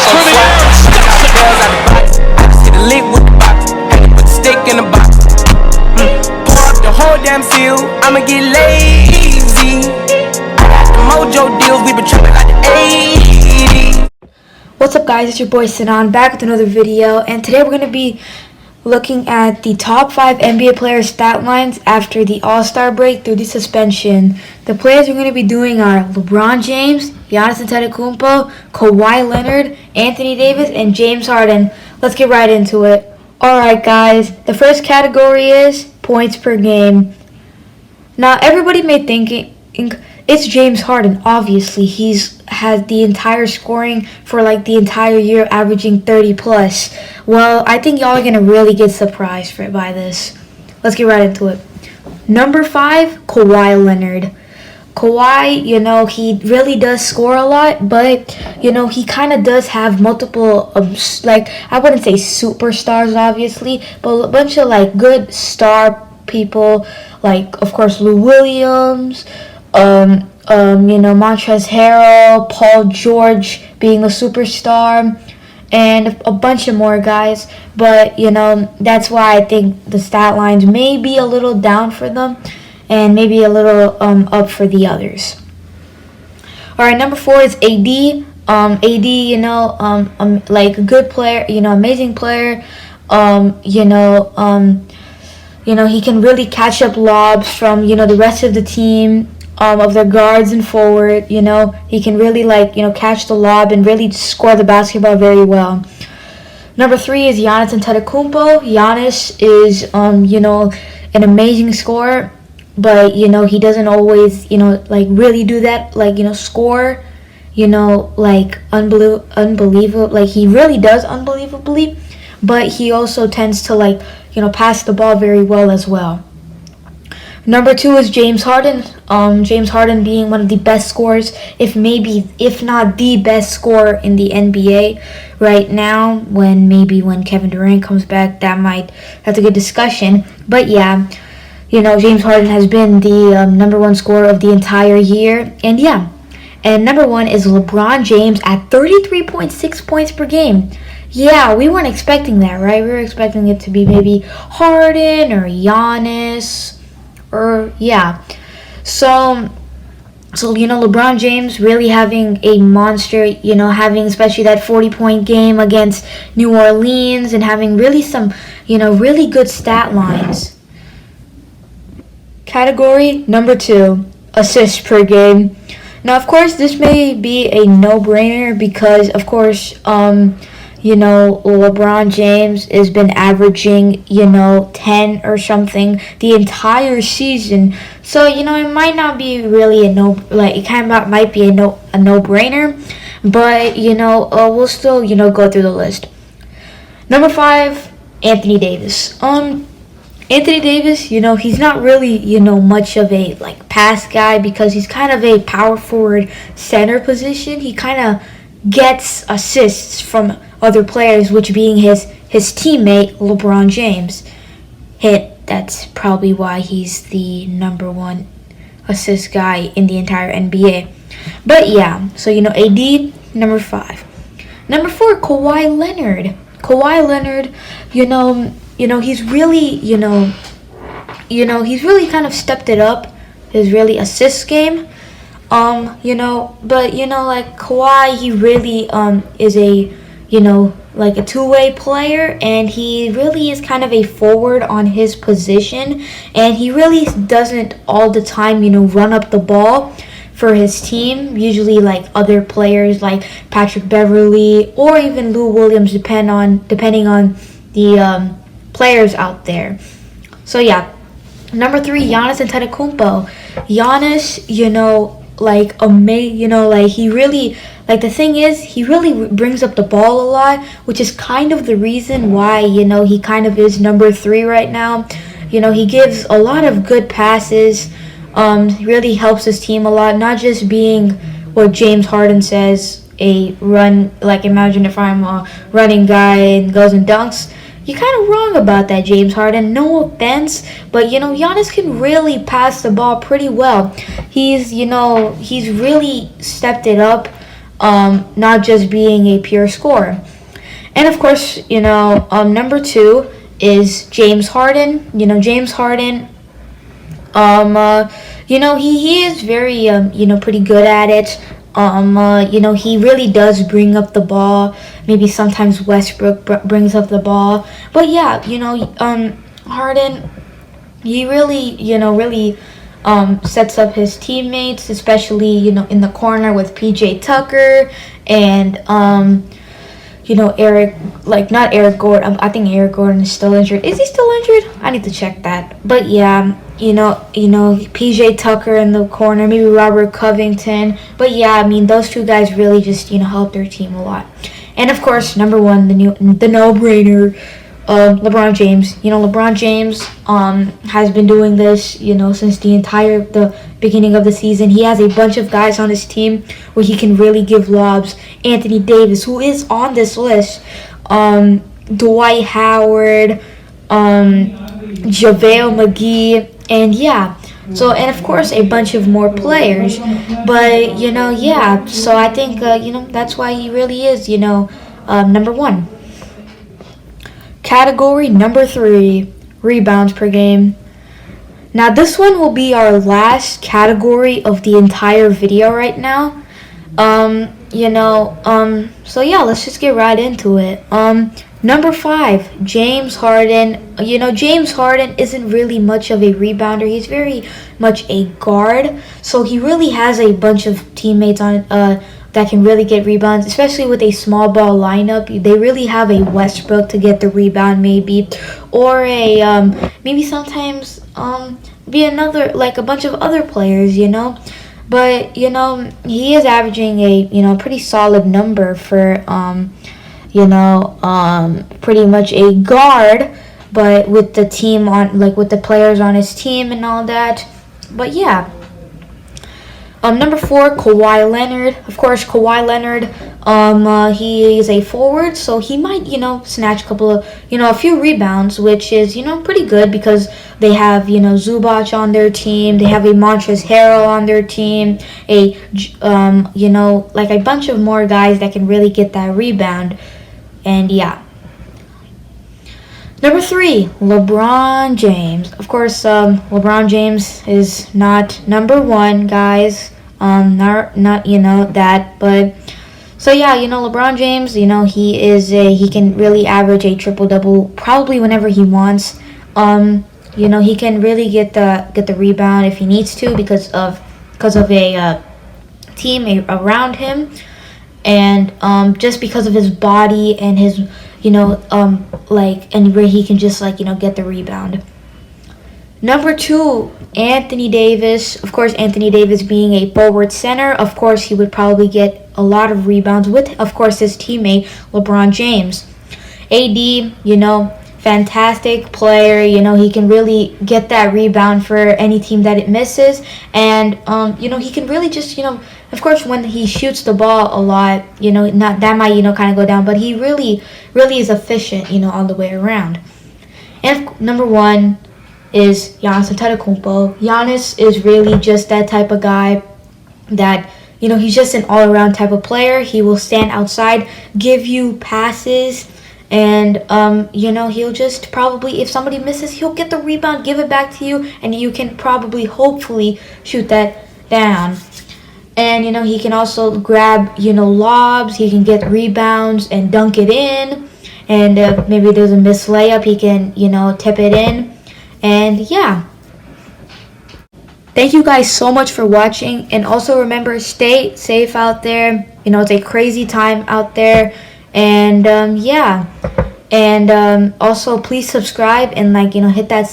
so swag. Got the bells out the box. I just hit a lick with the box. Had to put the stick in the box. Pour up the whole damn seal. I'ma get lazy. I got the mojo deals. We been tripping like the 80s. What's up, guys? It's your boy Sinan back with another video, and today we're going to be looking at the top 5 NBA players' stat lines after the All-Star break through the suspension. The players we're going to be doing are LeBron James, Giannis Antetokounmpo, Kawhi Leonard, Anthony Davis, and James Harden. Let's get right into it. Alright, guys, the first category is points per game. Now, everybody may think it's James Harden. Obviously, he's had the entire scoring for like the entire year, averaging 30 plus. Well, I think y'all are gonna really get surprised by this. Let's get right into it. Number 5, Kawhi Leonard. Kawhi, he really does score a lot, but he kind of does have multiple like, I wouldn't say superstars obviously, but a bunch of like good star people, like of course Lou Williams, Montrezl Harrell, Paul George being a superstar, and a bunch of more guys. But that's why I think the stat lines may be a little down for them, and maybe a little up for the others. All right, number 4 is AD. AD, like a good player, amazing player. He can really catch up lobs from the rest of the team. Of their guards and forward, he can really catch the lob and really score the basketball very well. Number 3 is Giannis Antetokounmpo. Giannis is an amazing scorer, but he doesn't always really do that, score unbelievable, like he really does unbelievably, but he also tends to pass the ball very well as well. Number 2 is James Harden. James Harden being one of the best scorers, if not the best scorer in the NBA right now. When Kevin Durant comes back, that's a good discussion. But yeah, James Harden has been the number 1 scorer of the entire year. And number 1 is LeBron James at 33.6 points per game. Yeah, we weren't expecting that, right? We were expecting it to be maybe Harden or Giannis. So LeBron James really having a monster, having especially that 40-point game against New Orleans, and having really some, really good stat lines. Category number 2, assists per game. Now, of course, this may be a no-brainer because, of course, LeBron James has been averaging, 10 or something the entire season. So, it might not be really might be a no-brainer, but, we'll still, go through the list. Number 5, Anthony Davis. Anthony Davis, he's not really, much of a, pass guy because he's kind of a power forward center position. He kind of gets assists from other players, which being his teammate LeBron James. That's probably why he's the number 1 assist guy in the entire NBA. But yeah, so AD, number 5. Number 4, Kawhi Leonard. Kawhi Leonard, he's really, he's really kind of stepped it up, his really assist game. But Kawhi, he really is a a two-way player, and he really is kind of a forward on his position, and he really doesn't all the time run up the ball for his team. Usually other players like Patrick Beverley or even Lou Williams, depending on the players out there. So yeah, number 3, Giannis Antetokounmpo. Giannis, he really, the thing is, he really brings up the ball a lot, which is kind of the reason why, he kind of is number 3 right now. He gives a lot of good passes, he really helps his team a lot, not just being what James Harden says, a run, imagine if I'm a running guy and goes and dunks. You're kind of wrong about that, James Harden. No offense, but Giannis can really pass the ball pretty well. He's really stepped it up. not just being a pure scorer. And of course, number 2 is James Harden. James Harden, he is very, pretty good at it. He really does bring up the ball. Maybe sometimes Westbrook brings up the ball. But yeah, Harden, he really sets up his teammates, especially, in the corner with PJ Tucker and, Eric, not Eric Gordon. I think Eric Gordon is still injured. Is he still injured? I need to check that. But yeah, PJ Tucker in the corner, maybe Robert Covington. But yeah, I mean, those two guys really just, help their team a lot. And of course, number 1, the no-brainer, LeBron James. LeBron James has been doing this, since the beginning of the season. He has a bunch of guys on his team where he can really give lobs. Anthony Davis, who is on this list, Dwight Howard, JaVale McGee, and yeah. So, and of course, a bunch of more players. But, yeah. So I think, that's why he really is, number 1. Category number 3, rebounds per game. Now this one will be our last category of the entire video right now. So yeah, let's just get right into it. Number 5, James Harden. James Harden isn't really much of a rebounder. He's very much a guard. So he really has a bunch of teammates on that can really get rebounds, especially with a small ball lineup. They really have a Westbrook to get the rebound, maybe, or a maybe sometimes be another, like a bunch of other players, But he is averaging a pretty solid number for pretty much a guard, but with the team on, with the players on his team and all that. But yeah. Number 4, Kawhi Leonard. Of course, Kawhi Leonard, he is a forward, so he might, snatch a couple of, a few rebounds, which is, pretty good because they have, Zubac on their team. They have a Montrezl Harrell on their team. A bunch of more guys that can really get that rebound. And yeah. Number 3, LeBron James. Of course, LeBron James is not number 1, guys. Not that, but so yeah, LeBron James, he can really average a triple-double probably whenever he wants. He can really get the rebound if he needs to because of a team around him, and just because of his body and his and where he can just get the rebound. Number 2, Anthony Davis. Of course, Anthony Davis being a forward center, of course he would probably get a lot of rebounds with, of course, his teammate LeBron James. AD, fantastic player. He can really get that rebound for any team that it misses, and he can really just of course when he shoots the ball a lot, not that might kind of go down, but he really is efficient all the way around. And number 1 is Giannis Antetokounmpo. Giannis is really just that type of guy that, he's just an all-around type of player. He will stand outside, give you passes, and, he'll just probably, if somebody misses, he'll get the rebound, give it back to you, and you can probably, hopefully, shoot that down. And, he can also grab, lobs. He can get rebounds and dunk it in. And if maybe there's a missed layup, he can, tip it in. And yeah. Thank you guys so much for watching. And also remember, stay safe out there. It's a crazy time out there. And yeah. And also please subscribe and hit that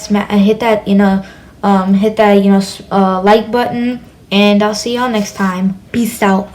like button. And I'll see y'all next time. Peace out.